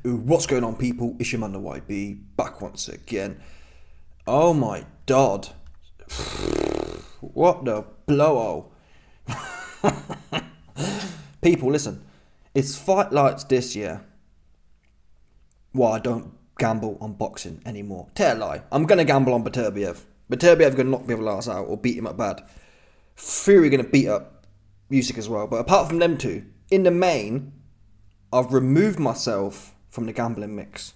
Ooh, what's going on, people? It's your man, the YB, back once again. Oh my god. What the blow-o. People, listen. It's fight lights this year. Well, I don't gamble on boxing anymore. Tell a lie. I'm going to gamble on Beterbiev. Beterbiev going to knock people's ass out or beat him up bad. Fury going to beat up Usyk as well. But apart from them two, in the main, I've removed myself from the gambling mix.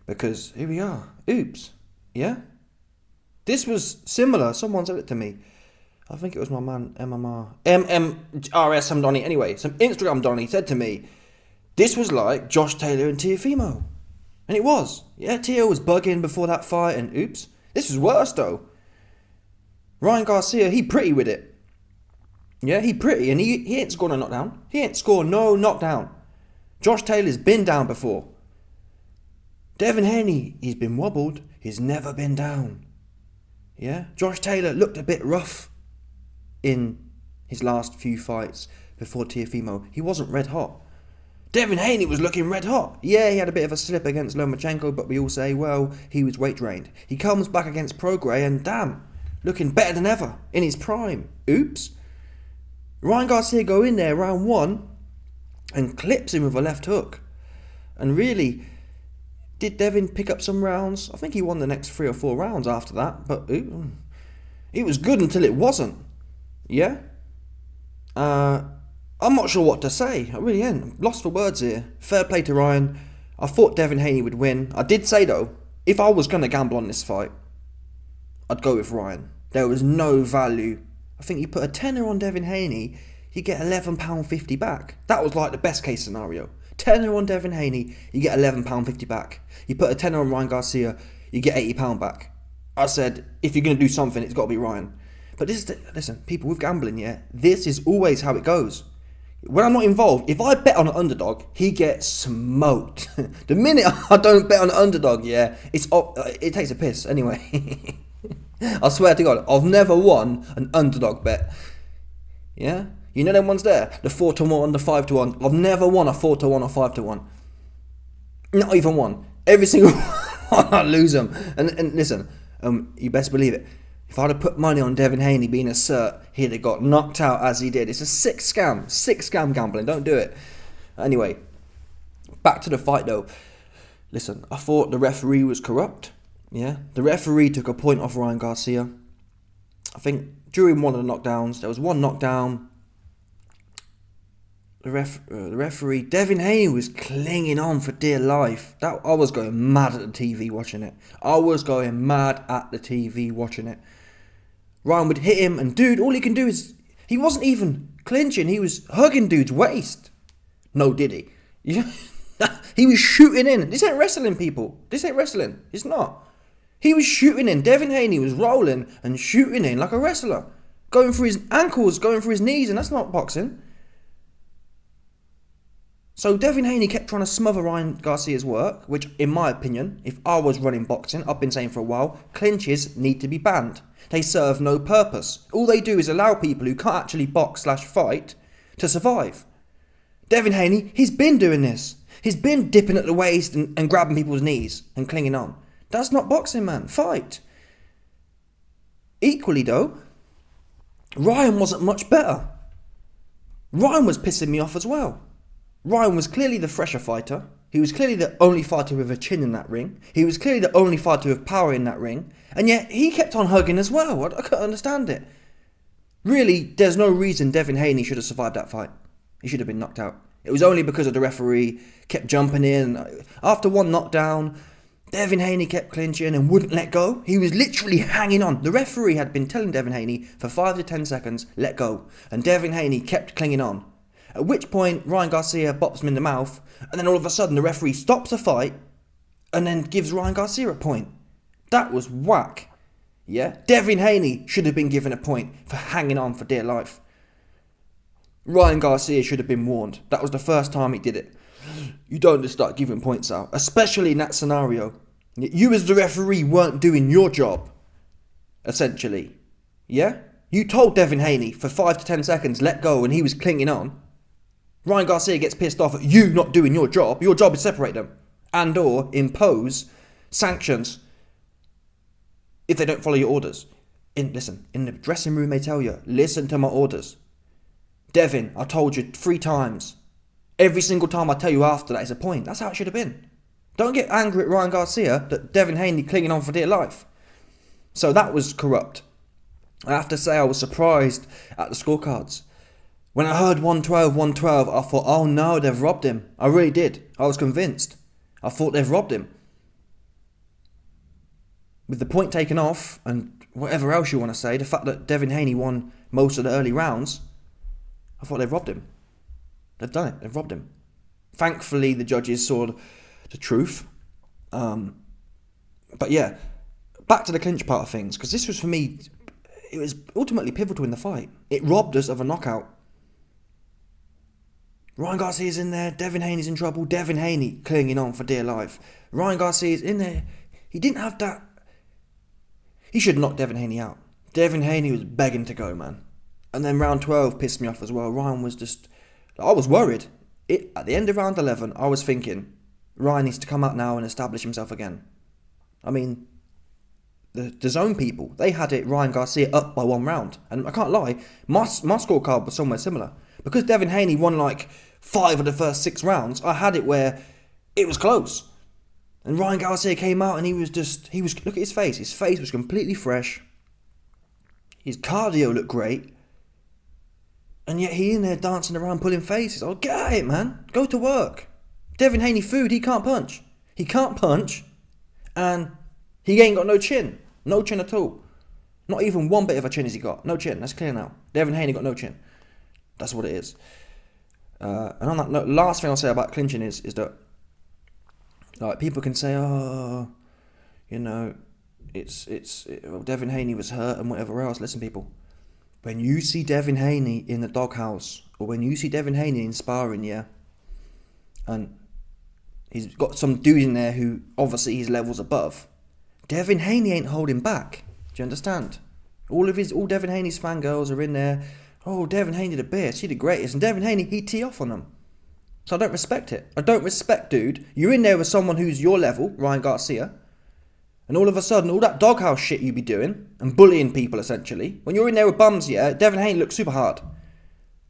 Because here we are. Oops. Yeah? This was similar. Someone said it to me. I think it was my man, MMRS Hamdani. Anyway, some Instagram Donny said to me, this was like Josh Taylor and Teofimo. And it was. Yeah, Teo was bugging before that fight and oops. This was worse though. Ryan Garcia, he pretty with it. Yeah, he pretty. And he ain't scored a knockdown. He ain't scored no knockdown. Josh Taylor's been down before. Devin Haney, he's been wobbled. He's never been down. Yeah, Josh Taylor looked a bit rough in his last few fights before Teofimo. He wasn't red hot. Devin Haney was looking red hot. Yeah, he had a bit of a slip against Lomachenko, but we all say, well, he was weight drained. He comes back against Prograis and damn, looking better than ever in his prime. Oops. Ryan Garcia go in there round one and clips him with a left hook. And really, did Devin pick up some rounds? I think he won the next 3 or 4 rounds after that, but it was good until it wasn't. Yeah? I'm not sure what to say. I really am. I'm lost for words here. Fair play to Ryan. I thought Devin Haney would win. I did say though, if I was going to gamble on this fight, I'd go with Ryan. There was no value. I think you put a tenner on Devin Haney, you get £11.50 back. That was like the best case scenario. Tenner on Devin Haney, you get £11.50 back. You put a tenner on Ryan Garcia, you get £80 back. I said, if you're going to do something, it's got to be Ryan. But this is listen, people, with gambling, yeah, this is always how it goes. When I'm not involved, if I bet on an underdog, he gets smoked. The minute I don't bet on an underdog, yeah, it takes a piss anyway. I swear to God, I've never won an underdog bet. Yeah? You know them ones there? The 4-1, the 5-1. I've never won a 4-1 or 5-1. Not even one. Every single one I lose them. And listen, you best believe it. If I'd have put money on Devin Haney being a cert, he'd have got knocked out as he did. It's a sick scam. Sick scam gambling. Don't do it. Anyway, back to the fight though. Listen, I thought the referee was corrupt. Yeah, the referee took a point off Ryan Garcia. I think during one of the knockdowns, there was one knockdown. The referee, Devin Haney, was clinging on for dear life. I was going mad at the TV watching it. I was going mad at the TV watching it. Ryan would hit him, and dude, all he can do is, he wasn't even clinching, he was hugging dude's waist. No, Diddy. He was shooting in. This ain't wrestling, people. This ain't wrestling. It's not. He was shooting in. Devin Haney was rolling and shooting in like a wrestler. Going for his ankles, going for his knees, and that's not boxing. So Devin Haney kept trying to smother Ryan Garcia's work, which, in my opinion, if I was running boxing, I've been saying for a while, clinches need to be banned. They serve no purpose. All they do is allow people who can't actually box/fight to survive. Devin Haney, he's been doing this. He's been dipping at the waist and grabbing people's knees and clinging on. That's not boxing, man. Fight. Equally, though, Ryan wasn't much better. Ryan was pissing me off as well. Ryan was clearly the fresher fighter. He was clearly the only fighter with a chin in that ring. He was clearly the only fighter with power in that ring. And yet, he kept on hugging as well. I couldn't understand it. Really, there's no reason Devin Haney should have survived that fight. He should have been knocked out. It was only because of the referee kept jumping in. After one knockdown, Devin Haney kept clinching and wouldn't let go. He was literally hanging on. The referee had been telling Devin Haney for 5 to 10 seconds, let go. And Devin Haney kept clinging on. At which point, Ryan Garcia bops him in the mouth, and then all of a sudden the referee stops the fight, and then gives Ryan Garcia a point. That was whack. Yeah? Devin Haney should have been given a point for hanging on for dear life. Ryan Garcia should have been warned. That was the first time he did it. You don't just start giving points out, especially in that scenario. You as the referee weren't doing your job, essentially. Yeah? You told Devin Haney for 5 to 10 seconds, let go, and he was clinging on. Ryan Garcia gets pissed off at you not doing your job. Your job is separate them and or impose sanctions if they don't follow your orders. In the dressing room they tell you, listen to my orders. Devin, I told you 3 times. Every single time I tell you after that is a point. That's how it should have been. Don't get angry at Ryan Garcia that Devin Haney clinging on for dear life. So that was corrupt. I have to say I was surprised at the scorecards. When I heard 112, I thought, oh no, they've robbed him. I really did. I was convinced. I thought they've robbed him. With the point taken off, and whatever else you want to say, the fact that Devin Haney won most of the early rounds, I thought they've robbed him. They've done it. They've robbed him. Thankfully, the judges saw the truth. But yeah, back to the clinch part of things, because this was, for me, it was ultimately pivotal in the fight. It robbed us of a knockout. Ryan Garcia's in there, Devin Haney's in trouble, Devin Haney clinging on for dear life. Ryan Garcia's in there. He didn't have that. He should knock Devin Haney out. Devin Haney was begging to go, man. And then round 12 pissed me off as well. Ryan was just... I was worried. At the end of round 11, I was thinking, Ryan needs to come out now and establish himself again. I mean, the zone people, they had it Ryan Garcia up by 1 round. And I can't lie, my scorecard was somewhere similar. Because Devin Haney won like 5 of the first 6 rounds, I had it where it was close. And Ryan Garcia came out and look at his face. His face was completely fresh. His cardio looked great. And yet he in there dancing around pulling faces. Oh, get at it, man. Go to work. Devin Haney food, he can't punch. He can't punch. And he ain't got no chin. No chin at all. Not even one bit of a chin has he got. No chin, that's clear now. Devin Haney got no chin. That's what it is. And on that note, last thing I'll say about clinching is that like people can say, oh, you know, well, Devin Haney was hurt and whatever else. Listen, people, when you see Devin Haney in the doghouse, or when you see Devin Haney in sparring, yeah, and he's got some dude in there who obviously his level's above, Devin Haney ain't holding back. Do you understand? All Devin Haney's fangirls are in there. Oh, Devin Haney the best, he the greatest. And Devin Haney, he'd tee off on them. So I don't respect it. I don't respect, dude. You're in there with someone who's your level, Ryan Garcia, and all of a sudden, all that doghouse shit you be doing, and bullying people, essentially. When you're in there with bums, yeah, Devin Haney looks super hard.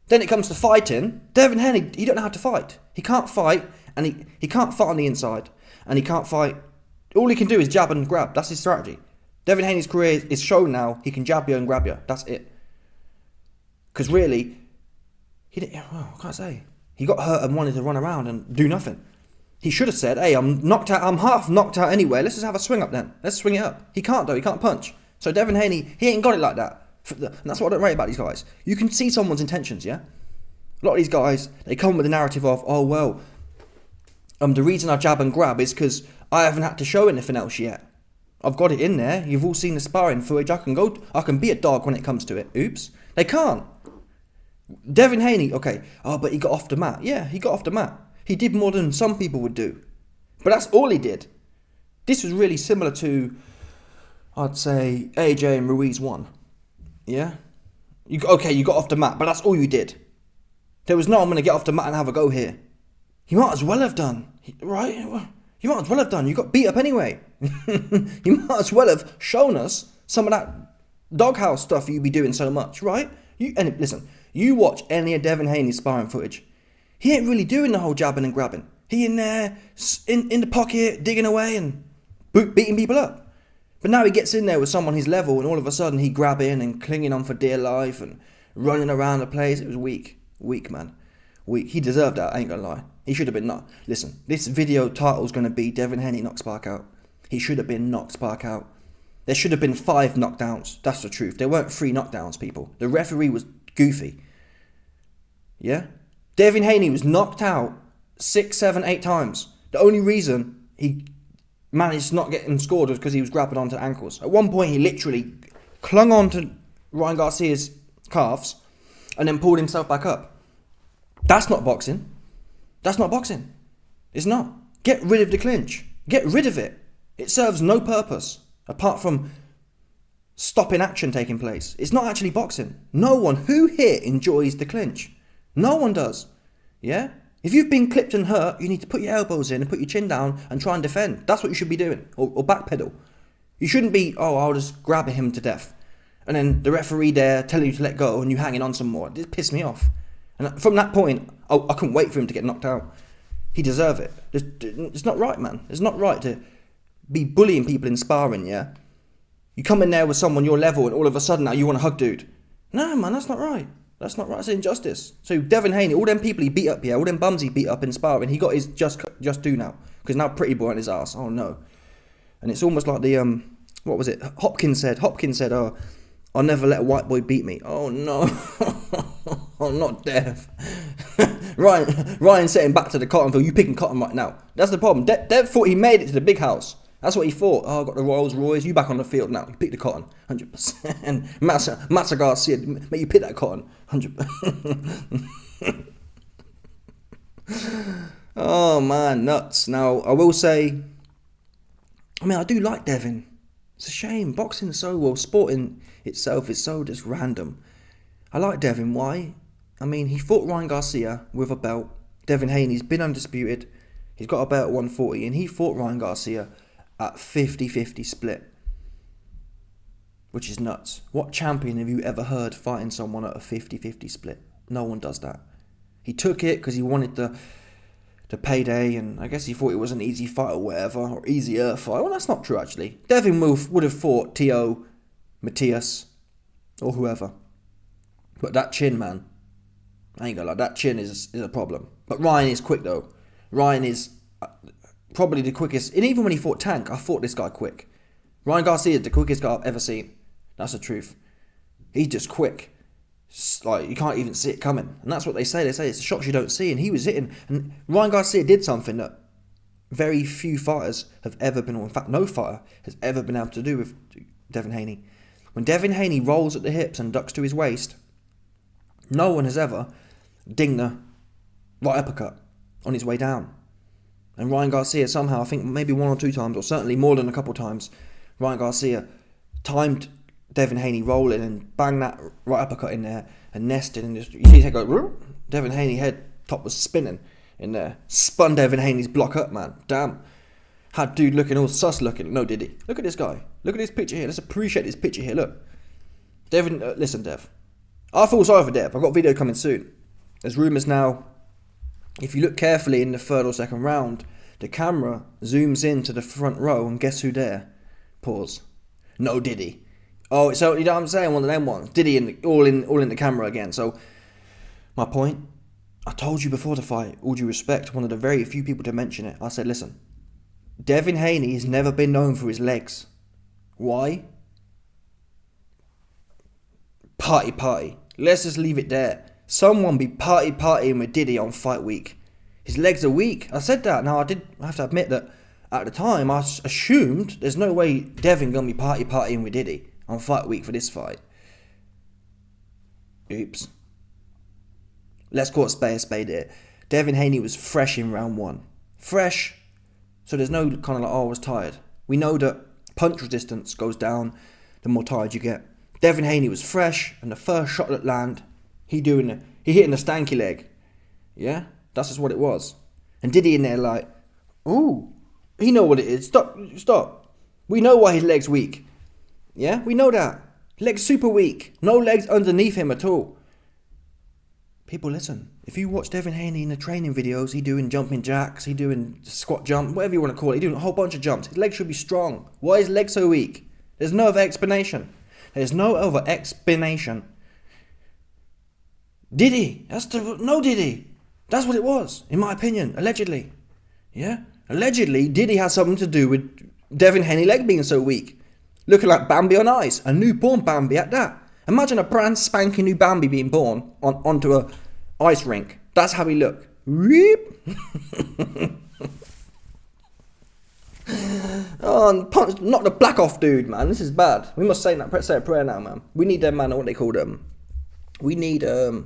Then it comes to fighting. Devin Haney, he don't know how to fight. He can't fight, and he can't fight on the inside. And he can't fight. All he can do is jab and grab. That's his strategy. Devin Haney's career is shown now. He can jab you and grab you. That's it. Because really, he didn't, well, what can I say? He got hurt and wanted to run around and do nothing. He should have said, hey, I'm knocked out, I'm half knocked out anyway, let's just have a swing up then. Let's swing it up. He can't though, he can't punch. So Devin Haney, he ain't got it like that. And that's what I don't rate about these guys. You can see someone's intentions, yeah? A lot of these guys, they come with the narrative of, oh, well, the reason I jab and grab is because I haven't had to show anything else yet. I've got it in there. You've all seen the sparring footage. I can be a dog when it comes to it. Oops. They can't. Devin Haney, okay. Oh, but he got off the mat. Yeah, he got off the mat. He did more than some people would do. But that's all he did. This was really similar to, I'd say, AJ and Ruiz won. Yeah? You got off the mat, but that's all you did. There was no, I'm going to get off the mat and have a go here. You might as well have done, right? You might as well have done. You got beat up anyway. You might as well have shown us some of that doghouse stuff you be doing so much, right? And listen, you watch any of Devin Haney's sparring footage. He ain't really doing the whole jabbing and grabbing. He in there, in the pocket, digging away and beating people up. But now he gets in there with someone his level and all of a sudden he grabbing and clinging on for dear life and running around the place. It was weak. Weak, man. Weak. He deserved that, I ain't gonna lie. He should have been knocked. Listen, this video title's gonna be Devin Haney knocks Spark out. He should have been knocked Spark out. There should have been 5 knockdowns. That's the truth. There weren't 3 knockdowns, people. The referee was goofy. Yeah? Devin Haney was knocked out 6, 7, 8 times. The only reason he managed to not get him scored was because he was grabbing onto ankles. At one point, he literally clung onto Ryan Garcia's calves and then pulled himself back up. That's not boxing. That's not boxing. It's not. Get rid of the clinch. Get rid of it. It serves no purpose apart from stopping action taking place. It's not actually boxing. No one who here enjoys the clinch. No one does. Yeah? If you've been clipped and hurt, you need to put your elbows in and put your chin down and try and defend. That's what you should be doing. Or backpedal. You shouldn't be, I'll just grab him to death. And then the referee there telling you to let go and you hanging on some more. It pissed me off. And from that point, I couldn't wait for him to get knocked out. He deserved it. It's not right, man. It's not right to be bullying people in sparring, yeah? You come in there with someone your level and all of a sudden now you want to hug dude. No, man, that's not right. That's not right. It's injustice. So Devin Haney, all them people he beat up, yeah, all them bums he beat up in sparring, he got his just due now. Because now Pretty Boy on his ass. Oh, no. And it's almost like the, what was it? Hopkins said, oh, I'll never let a white boy beat me. Oh, no. I'm not deaf. Ryan sitting back to the cotton field. You picking cotton right now. That's the problem. Dev thought he made it to the big house. That's what he thought. Oh, I got the Rolls Royce. You back on the field now. You pick the cotton. 100%. Massa Garcia, mate, you pick that cotton. 100%. Oh, man, nuts. Now, I will say, I do like Devin. It's a shame. Boxing is so well. Sporting itself is so just random. I like Devin. Why? He fought Ryan Garcia with a belt. Devin Haney's been undisputed. He's got a belt at 140, and he fought Ryan Garcia at 50-50 split. Which is nuts. What champion have you ever heard fighting someone at a 50-50 split? No one does that. He took it because he wanted the payday, and I guess he thought it was an easy fight or whatever, or easier fight. Well, that's not true, actually. Devin would have fought T.O., Matthias, or whoever. But that chin, man, I ain't gonna lie, that chin is a problem. But Ryan is quick, though. Ryan is probably the quickest. And even when he fought Tank, I thought this guy quick. Ryan Garcia is the quickest guy I've ever seen. That's the truth. He's just quick. Like, you can't even see it coming. And that's what they say. They say it's the shots you don't see. And he was hitting. And Ryan Garcia did something that very few fighters have ever been, or in fact, no fighter has ever been able to do with Devin Haney. When Devin Haney rolls at the hips and ducks to his waist, no one has ever dinged the right uppercut on his way down. And Ryan Garcia somehow, I think maybe one or two times, or certainly more than a couple times, Ryan Garcia timed Devin Haney rolling and banged that right uppercut in there and nested, and just, you see his head go, Devin Haney head top was spinning in there. Spun Devin Haney's block up, man. Damn. Had dude looking all sus looking. No, did he? Look at this guy. Look at this picture here. Let's appreciate this picture here. Look. Devin, listen, Dev. I feel sorry for Dev. I've got a video coming soon. There's rumours now. If you look carefully in the third or second round, the camera zooms into the front row, and guess who there? Pause. No, Diddy. Oh, so you know what I'm saying? One of them ones. Diddy all in the camera again. So, my point, I told you before the fight, all due respect, one of the very few people to mention it. I said, listen, Devin Haney has never been known for his legs. Why? Party. Let's just leave it there. Someone be partying with Diddy on fight week. His legs are weak. I said that. Now, I have to admit that at the time, I assumed there's no way Devin gonna be partying with Diddy on fight week for this fight. Oops. Let's call it a spade here. Devin Haney was fresh in round one. Fresh. So there's no kind of like, I was tired. We know that punch resistance goes down the more tired you get. Devin Haney was fresh, and the first shot that landed, he hitting the stanky leg. Yeah? That's just what it was. And Diddy in there like, ooh, he know what it is. Stop. We know why his leg's weak. Yeah? We know that. Leg's super weak. No legs underneath him at all. People, listen. If you watch Devin Haney in the training videos, he doing jumping jacks, he doing squat jump, whatever you want to call it. He doing a whole bunch of jumps. His legs should be strong. Why is his leg so weak? There's no other explanation. Diddy. No Diddy. That's what it was, in my opinion, allegedly. Yeah? Allegedly, Diddy had something to do with Devin Haney leg being so weak. Looking like Bambi on ice. A newborn Bambi at that. Imagine a brand spanking new Bambi being born onto a ice rink. That's how he looked. Oh, punch, not the black off dude, man. This is bad. We must say a prayer now, man. We need them, man, what they call them. We need the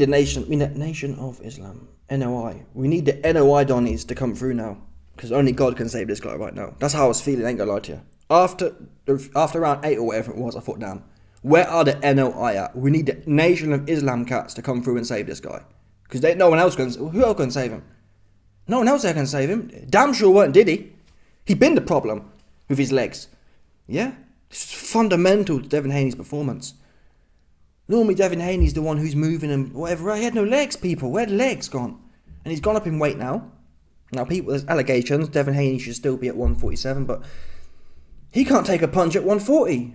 Nation of Islam. NOI. We need the NOI Donnies to come through now. Because only God can save this guy right now. That's how I was feeling, ain't gonna lie to you. After round 8 or whatever it was, I thought, damn, Where are the NOI at? We need the Nation of Islam cats to come through and save this guy. Because no one else can. Who else can save him? No one else there can save him. Damn sure weren't Diddy. He'd been the problem with his legs. Yeah? This is fundamental to Devin Haney's performance. Normally Devin Haney's the one who's moving and whatever. He had no legs, people. Where had the legs gone? And he's gone up in weight now. Now, people, there's allegations. Devin Haney should still be at 147, but he can't take a punch at 140.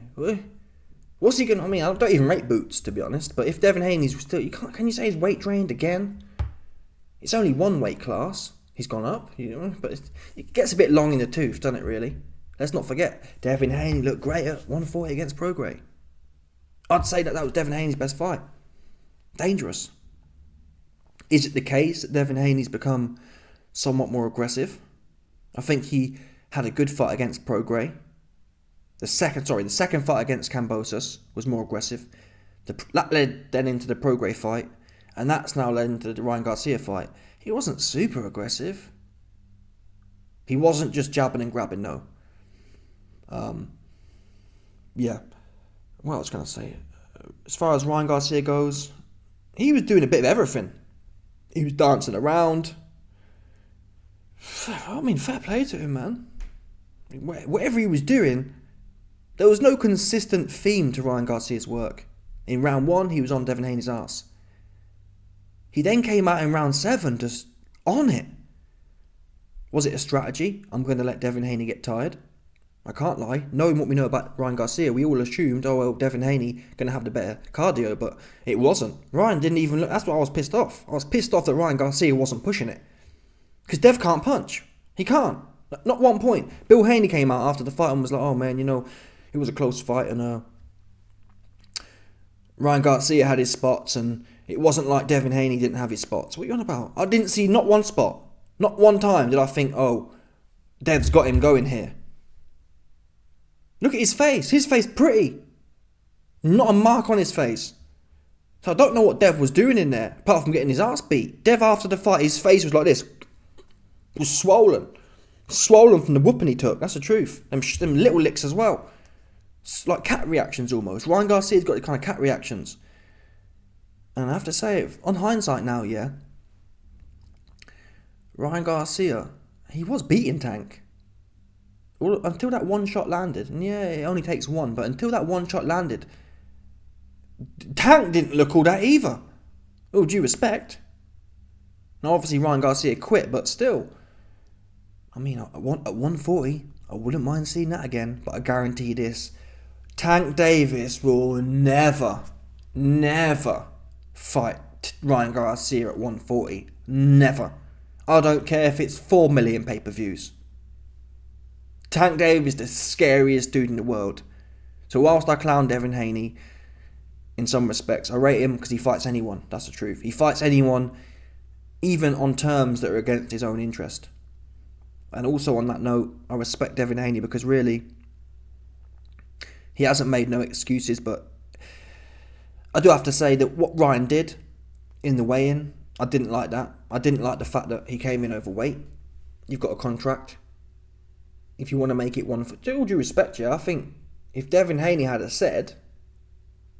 What's he going to... I mean, I don't even rate Boots, to be honest. But if Devin Haney's still... Can you say he's weight trained again? It's only one weight class. He's gone up. But it gets a bit long in the tooth, doesn't it, really? Let's not forget, Devin Haney looked great at 140 against Prograis. I'd say that was Devin Haney's best fight. Dangerous. Is it the case that Devin Haney's become somewhat more aggressive? I think he had a good fight against Prograis. The second fight against Kambosos was more aggressive. That led then into the Prograis fight, and that's now led into the Ryan Garcia fight. He wasn't super aggressive. He wasn't just jabbing and grabbing, no. Yeah. What was I going to say? As far as Ryan Garcia goes, he was doing a bit of everything. He was dancing around. I mean, fair play to him, man. Whatever he was doing, there was no consistent theme to Ryan Garcia's work. In round 1, he was on Devin Haney's ass. He then came out in round 7 just on it. Was it a strategy? I'm going to let Devin Haney get tired. I can't lie. Knowing what we know about Ryan Garcia, we all assumed, oh well, Devin Haney going to have the better cardio, but it wasn't. Ryan didn't even look. That's why I was pissed off. I was pissed off that Ryan Garcia wasn't pushing it. Because Dev can't punch. He can't. Not one point. Bill Haney came out after the fight and was like, oh man, it was a close fight and Ryan Garcia had his spots and it wasn't like Devin Haney didn't have his spots. What are you on about? I didn't see not one spot. Not one time did I think, oh, Dev's got him going here. Look at his face. His face pretty. Not a mark on his face. So I don't know what Dev was doing in there, apart from getting his ass beat. Dev, after the fight, his face was like this. It was swollen. Swollen from the whooping he took. That's the truth. Them little licks as well. It's like cat reactions almost. Ryan Garcia's got the kind of cat reactions. And I have to say, on hindsight now, yeah, Ryan Garcia, he was beating Tank. Until that one shot landed, and yeah, it only takes one, but until that one shot landed, Tank didn't look all that either. All due respect. Now, obviously, Ryan Garcia quit, but still, I mean, at 140, I wouldn't mind seeing that again, but I guarantee you this, Tank Davis will never fight Ryan Garcia at 140. Never. I don't care if it's 4 million pay-per-views. Tank Davis is the scariest dude in the world. So whilst I clown Devin Haney in some respects, I rate him because he fights anyone. That's the truth. He fights anyone, even on terms that are against his own interest. And also on that note, I respect Devin Haney because really, he hasn't made no excuses, but I do have to say that what Ryan did in the weigh-in, I didn't like that. I didn't like the fact that he came in overweight. You've got a contract. If you want to make it one... To all due respect, yeah, I think if Devin Haney had said...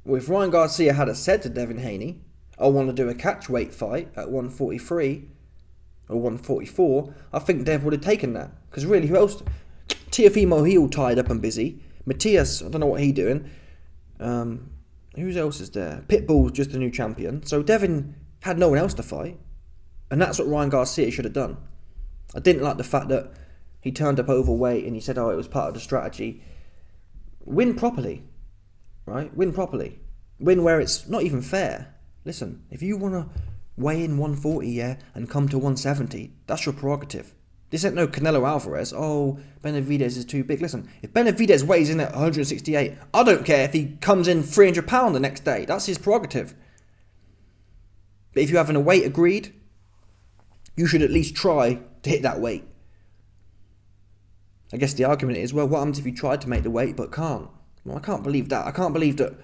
Well, if Ryan Garcia had said to Devin Haney, I want to do a catch weight fight at 143 or 144, I think Dev would have taken that. Because really, who else... Teofimo, he all tied up and busy. Matthias, I don't know what he doing. Who else is there? Pitbull's just a new champion. So Devin had no one else to fight. And that's what Ryan Garcia should have done. I didn't like the fact that he turned up overweight and he said, oh, it was part of the strategy. Win properly, right? Win properly. Win where it's not even fair. Listen, if you want to weigh in 140, yeah, and come to 170, that's your prerogative. This ain't no Canelo Alvarez. Oh, Benavidez is too big. Listen, if Benavidez weighs in at 168, I don't care if he comes in 300 pounds the next day. That's his prerogative. But if you're having a weight agreed, you should at least try to hit that weight. I guess the argument is, well, what happens if you tried to make the weight but can't? Well, I can't believe that. I can't believe that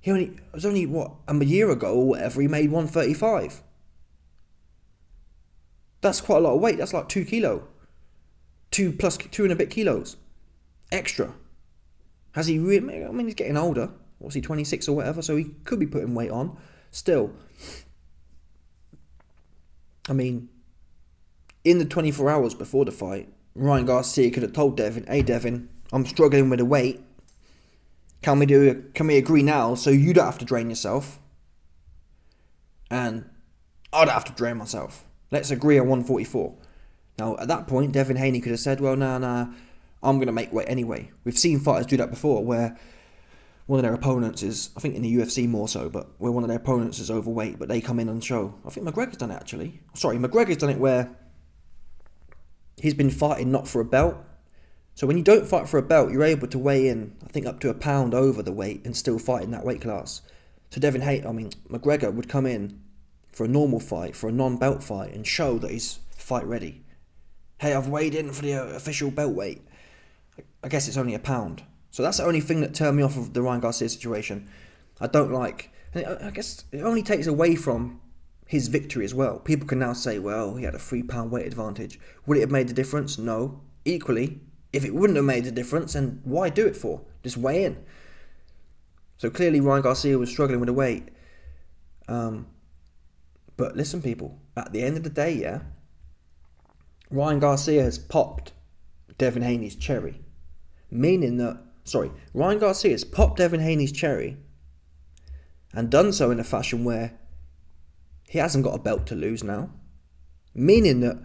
it was only, a year ago or whatever, he made 135. That's quite a lot of weight. That's like 2 kilo. 2 and a bit kilos. Extra. Has he really... I mean, he's getting older. what's he, 26 or whatever, so he could be putting weight on. Still, I mean, in the 24 hours before the fight, Ryan Garcia could have told Devin, hey Devin, I'm struggling with the weight. Can we agree now so you don't have to drain yourself? And I don't have to drain myself. Let's agree on 144. Now, at that point, Devin Haney could have said, well, nah, I'm going to make weight anyway. We've seen fighters do that before, where one of their opponents is, I think in the UFC more so, but where one of their opponents is overweight, but they come in and show. I think McGregor's done it, actually. Sorry, McGregor's done it where he's been fighting not for a belt. So when you don't fight for a belt, you're able to weigh in, I think, up to a pound over the weight and still fight in that weight class. So McGregor would come in for a normal fight, for a non-belt fight, and show that he's fight ready. Hey, I've weighed in for the official belt weight. I guess it's only a pound. So that's the only thing that turned me off of the Ryan Garcia situation. I don't like... I guess it only takes away from his victory as well. People can now say, well, he had a 3 pound weight advantage. Would it have made a difference? No. Equally, if it wouldn't have made a difference, then why do it for? Just weigh in. So clearly Ryan Garcia was struggling with the weight. But listen, people, at the end of the day, yeah, Ryan Garcia has popped Devin Haney's cherry. Ryan Garcia has popped Devin Haney's cherry and done so in a fashion where he hasn't got a belt to lose now. Meaning that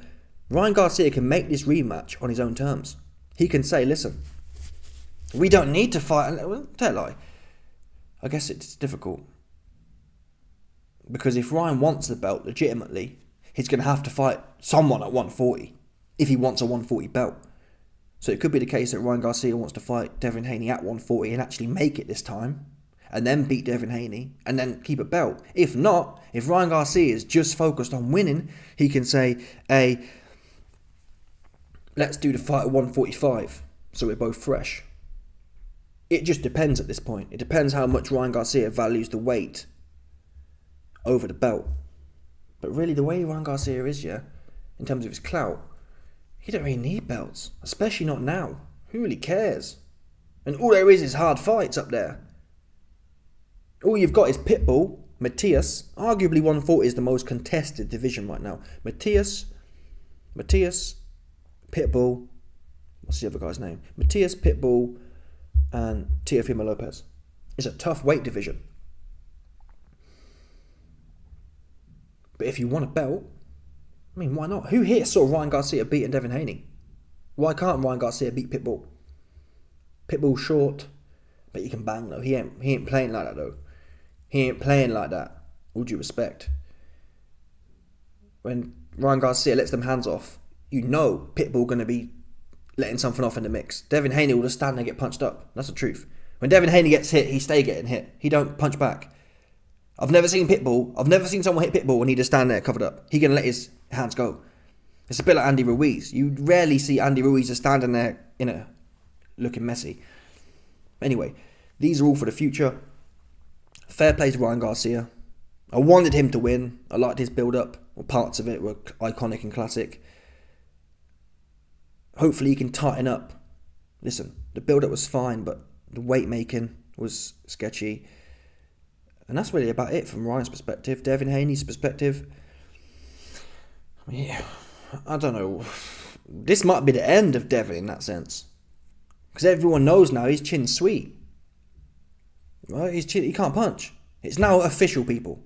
Ryan Garcia can make this rematch on his own terms. He can say, listen, we don't need to fight. Tell a lie. I guess it's difficult. Because if Ryan wants the belt legitimately, he's going to have to fight someone at 140 if he wants a 140 belt. So it could be the case that Ryan Garcia wants to fight Devin Haney at 140 and actually make it this time, and then beat Devin Haney, and then keep a belt. If not, if Ryan Garcia is just focused on winning, he can say, hey, let's do the fight at 145, so we're both fresh. It just depends at this point. It depends how much Ryan Garcia values the weight over the belt. But really, the way Ryan Garcia is, yeah, in terms of his clout, he don't really need belts, especially not now. Who really cares? And all there is hard fights up there. All you've got is Pitbull, Matias. Arguably 140 is the most contested division right now. Matias, Pitbull, what's the other guy's name? Matias, Pitbull, and Teofimo Lopez. It's a tough weight division. But if you want a belt, I mean, why not? Who here saw Ryan Garcia beating Devin Haney? Why can't Ryan Garcia beat Pitbull? Pitbull's short, but he can bang though. He ain't playing like that though. He ain't playing like that. All due respect. When Ryan Garcia lets them hands off, you know Pitbull gonna be letting something off in the mix. Devin Haney will just stand there and get punched up. That's the truth. When Devin Haney gets hit, he stay getting hit. He don't punch back. I've never seen someone hit Pitbull and he just stand there covered up. He gonna let his hands go. It's a bit like Andy Ruiz. You rarely see Andy Ruiz just standing there, looking messy. Anyway, these are all for the future. Fair play to Ryan Garcia. I wanted him to win. I liked his build-up. Well, parts of it were iconic and classic. Hopefully he can tighten up. Listen, the build-up was fine, but the weight making was sketchy. And that's really about it from Ryan's perspective. Devin Haney's perspective, yeah, I don't know. This might be the end of Devin in that sense. Because everyone knows now his chin's sweet. Right? He can't punch. It's now official, people.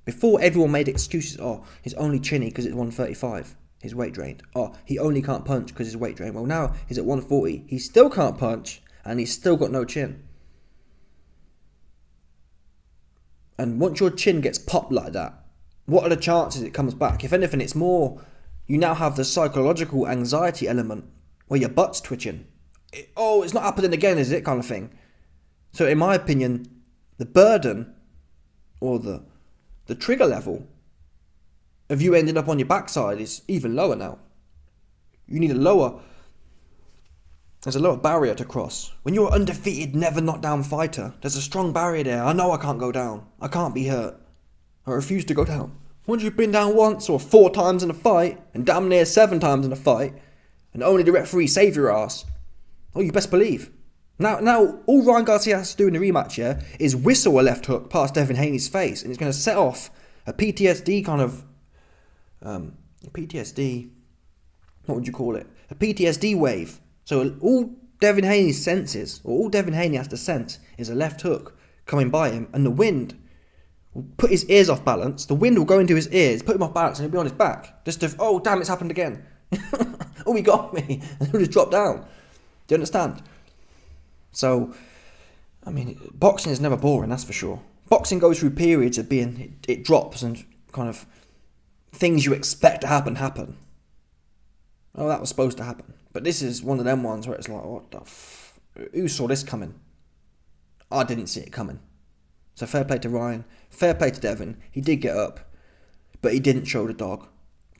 Before, everyone made excuses. Oh, he's only chinny because it's 135. His weight drained. Oh, he only can't punch because his weight drained. Well, now he's at 140. He still can't punch and he's still got no chin. And once your chin gets popped like that, what are the chances it comes back? If anything, it's more, you now have the psychological anxiety element where your butt's twitching. It's not happening again, is it? Kind of thing. So in my opinion, the burden or the trigger level of you ending up on your backside is even lower now. You need there's a lower barrier to cross. When you're an undefeated, never knocked down fighter, there's a strong barrier there. I know I can't go down. I can't be hurt. I refuse to go down. Once you've been down once or 4 times in a fight, and damn near 7 times in a fight, and only the referee save your ass, you best believe Now, all Ryan Garcia has to do in the rematch, yeah, is whistle a left hook past Devin Haney's face, and it's going to set off a PTSD kind of, PTSD, what would you call it? A PTSD wave. So all Devin Haney's senses, or all Devin Haney has to sense, is a left hook coming by him, and the wind will put his ears off balance. The wind will go into his ears, put him off balance, and he'll be on his back. Just to, oh damn, it's happened again. Oh, he got me. And he'll just drop down. Do you understand? So, I mean, boxing is never boring, that's for sure. Boxing goes through periods of being, it drops and kind of things you expect to happen. Oh, that was supposed to happen. But this is one of them ones where it's like, what the who saw this coming? I didn't see it coming. So fair play to Ryan, fair play to Devin. He did get up, but he didn't show the dog.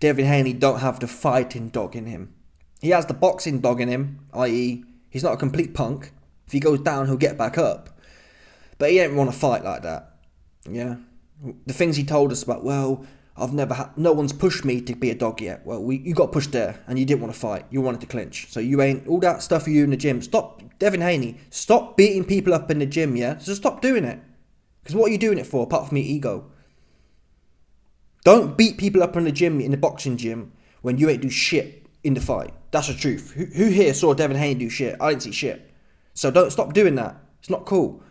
Devin Haney don't have the fighting dog in him. He has the boxing dog in him, i.e. he's not a complete punk. If he goes down, he'll get back up. But he ain't want to fight like that. Yeah. The things he told us about, well, no one's pushed me to be a dog yet. Well, you got pushed there and you didn't want to fight. You wanted to clinch. So you ain't, all that stuff for you in the gym. Stop, Devin Haney, stop beating people up in the gym, yeah? So stop doing it. Because what are you doing it for, apart from your ego? Don't beat people up in the gym, in the boxing gym, when you ain't do shit in the fight. That's the truth. Who here saw Devin Haney do shit? I didn't see shit. So don't stop doing that. It's not cool.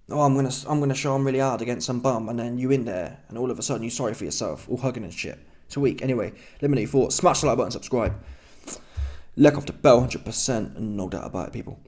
Oh, I'm gonna show I'm really hard against some bum, and then you in there, and all of a sudden you're sorry for yourself, all hugging and shit. It's a week. Anyway, let me know your thoughts. Smash the like button, subscribe. Let off the bell, 100%, and no doubt about it, people.